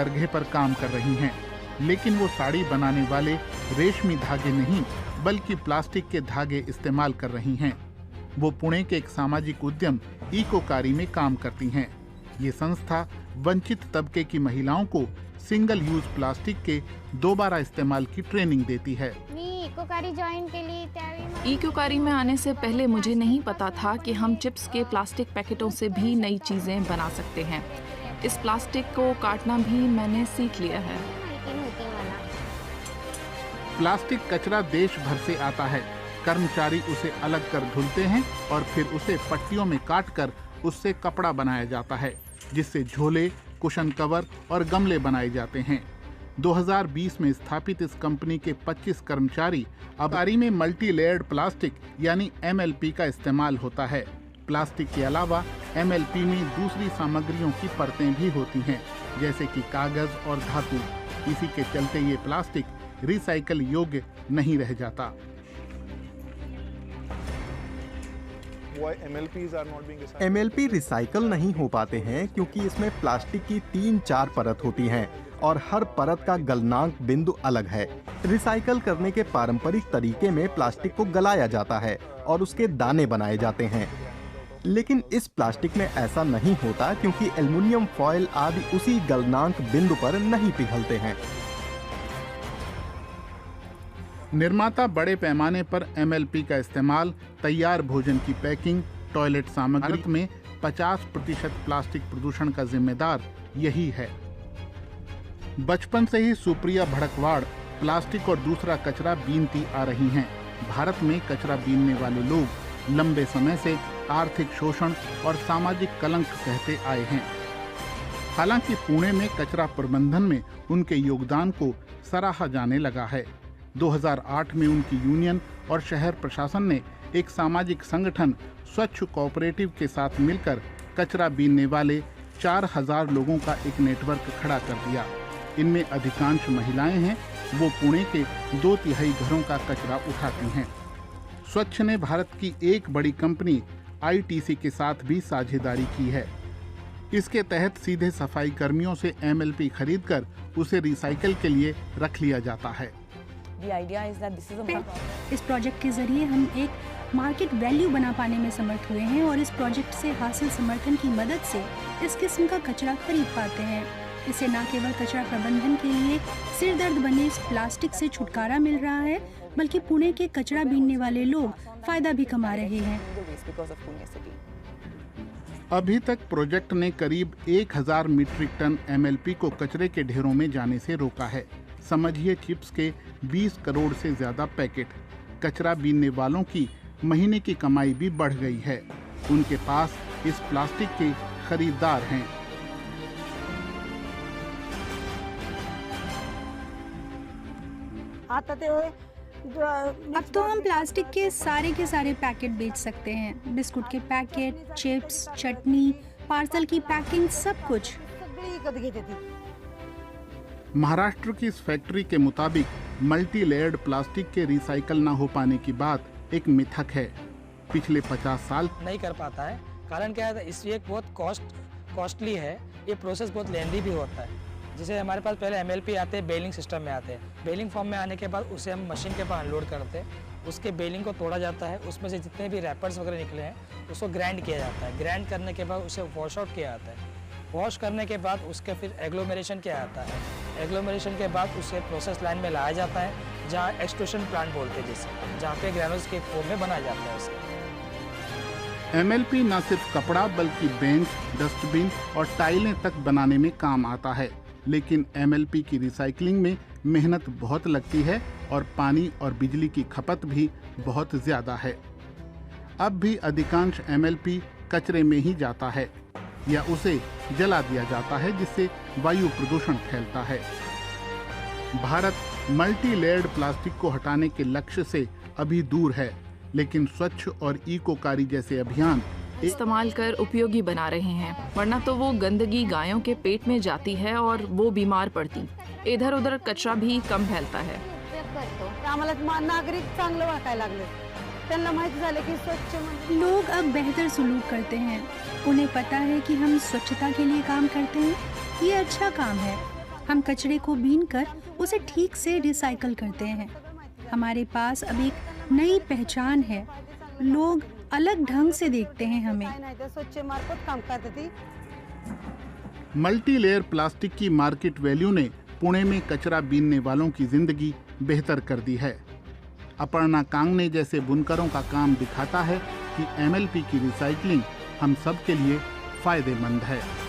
करघे पर काम कर रही हैं, लेकिन वो साड़ी बनाने वाले रेशमी धागे नहीं बल्कि प्लास्टिक के धागे इस्तेमाल कर रही हैं। वो पुणे के एक सामाजिक उद्यम इकोकारी में काम करती हैं। ये संस्था वंचित तबके की महिलाओं को सिंगल यूज प्लास्टिक के दोबारा इस्तेमाल की ट्रेनिंग देती है। इकोकारी में आने से पहले मुझे नहीं पता था कि हम चिप्स के प्लास्टिक पैकेटों से भी नई चीजें बना सकते हैं। इस प्लास्टिक को काटना भी मैंने सीख लिया है। प्लास्टिक कचरा देश भर से आता है। कर्मचारी उसे अलग कर धुलते हैं और फिर उसे पट्टियों में काटकर उससे कपड़ा बनाया जाता है, जिससे झोले, कुशन कवर और गमले बनाए जाते हैं। 2020 में स्थापित इस कंपनी के 25 कर्मचारी अब आरी में मल्टी लेयर्ड प्लास्टिक यानी MLP का इस्तेमाल होता है। प्लास्टिक के अलावा MLP में दूसरी सामग्रियों की परतें भी होती हैं, जैसे कि कागज और धातु। इसी के चलते ये प्लास्टिक रिसाइकल योग्य नहीं रह जाता। MLP रिसाइकल नहीं हो पाते हैं क्योंकि इसमें प्लास्टिक की 3-4 परत होती हैं और हर परत का गलनांक बिंदु अलग है। रिसाइकल करने के पारंपरिक तरीके में प्लास्टिक को गलाया जाता है और उसके दाने बनाए जाते हैं, लेकिन इस प्लास्टिक में ऐसा नहीं होता क्योंकि एल्युमिनियम फॉयल आदि उसी गलनांक बिंदु पर नहीं पिघलते हैं। निर्माता बड़े पैमाने पर MLP का इस्तेमाल तैयार भोजन की पैकिंग, टॉयलेट सामग्री में 50% प्लास्टिक प्रदूषण का जिम्मेदार यही है। बचपन से ही सुप्रिया भड़कवाड़ प्लास्टिक और दूसरा कचरा बीनती आ रही हैं। भारत में कचरा बीनने वाले लोग लंबे समय से आर्थिक शोषण और सामाजिक कलंक सहते आए हैं। हालांकि पुणे में कचरा प्रबंधन में उनके योगदान को सराहा जाने लगा है। 2008 में उनकी यूनियन और शहर प्रशासन ने एक सामाजिक संगठन स्वच्छ कोऑपरेटिव के साथ मिलकर कचरा बीनने वाले 4000 लोगों का एक नेटवर्क खड़ा कर दिया। इनमें अधिकांश महिलाएं हैं। वो पुणे के 2/3 घरों का कचरा उठाती हैं। स्वच्छ ने भारत की एक बड़ी कंपनी ITC के साथ भी साझेदारी की है। इसके तहत सीधे सफाई कर्मियों से MLP खरीदकर उसे रिसाइकल के लिए रख लिया जाता है। इस प्रोजेक्ट के जरिए हम एक मार्केट वैल्यू बना पाने में समर्थ हुए हैं और इस प्रोजेक्ट से हासिल समर्थन की मदद से इस किस्म का कचरा खरीद पाते हैं। इससे न केवल कचरा प्रबंधन के लिए सिरदर्द बने इस प्लास्टिक से छुटकारा मिल रहा है, बल्कि पुणे के कचरा बीनने वाले लोग फायदा भी कमा रहे हैं। अभी तक प्रोजेक्ट ने करीब 1000 मीट्रिक टन MLP को कचरे के ढेरों में जाने से रोका है। समझिए चिप्स के 20 करोड़ से ज्यादा पैकेट। कचरा बीनने वालों की महीने की कमाई भी बढ़ गई है। उनके पास इस प्लास्टिक के खरीदार हैं। अब तो हम प्लास्टिक के सारे पैकेट बेच सकते हैं। बिस्कुट के पैकेट, चिप्स, चटनी, पार्सल की पैकिंग, सब कुछ। महाराष्ट्र की इस फैक्ट्री के मुताबिक मल्टी लेयर्ड प्लास्टिक के रिसाइकल न हो पाने की बात एक मिथक है। पिछले 50 साल नहीं कर पाता है। कारण क्या है, इसलिए बहुत कॉस्टली है। ये प्रोसेस बहुत लेंदी भी होता है। जैसे हमारे पास पहले MLP आते हैं, बेलिंग सिस्टम में आते हैं। बेलिंग फॉर्म में आने के बाद उसे हम मशीन के पास अनलोड करते हैं। उसके बेलिंग को तोड़ा जाता है, उसमें से जितने भी रैपर्स वगैरह निकले हैं उसको ग्राइंड किया जाता है। ग्राइंड करने के बाद उसे वॉश आउट किया जाता है। वॉश करने के बाद उसके फिर एग्लोमेरेशन किया जाता है। एग्लोमेरेशन के बाद उसे प्रोसेस लाइन में लाया जाता है, जहाँ एक्सट्रूशन प्लांट बोलते हैं, जिसे जहाँ पे ग्रैनुल्स के फॉर्म में बनाया जाता है उसे। MLP न सिर्फ कपड़ा बल्कि बेंच, डस्टबिन और टाइलें तक बनाने में काम आता है। लेकिन MLP की रिसाइकलिंग में मेहनत बहुत लगती है और पानी और बिजली की खपत भी बहुत ज्यादा है। अब भी अधिकांश MLP कचरे में ही जाता है या उसे जला दिया जाता है, जिससे वायु प्रदूषण फैलता है। भारत मल्टी लेयर्ड प्लास्टिक को हटाने के लक्ष्य से अभी दूर है, लेकिन स्वच्छ और इकोकारी जैसे अभियान इस्तेमाल कर उपयोगी बना रहे हैं, वरना तो वो गंदगी गायों के पेट में जाती है और वो बीमार पड़ती। इधर उधर कचरा भी कम फैलता है। लोग अब बेहतर सुलूक करते हैं। उन्हें पता है कि हम स्वच्छता के लिए काम करते हैं, ये अच्छा काम है। हम कचरे को बीन कर उसे ठीक से रिसाइकल करते हैं। हमारे पास अब एक नई पहचान है, लोग अलग ढंग से देखते हैं हमें। मल्टी लेयर प्लास्टिक की मार्केट वैल्यू ने पुणे में कचरा बीनने वालों की जिंदगी बेहतर कर दी है। अपर्णा कांगने जैसे बुनकरों का काम दिखाता है कि MLP की रिसाइकलिंग हम सब के लिए फायदेमंद है।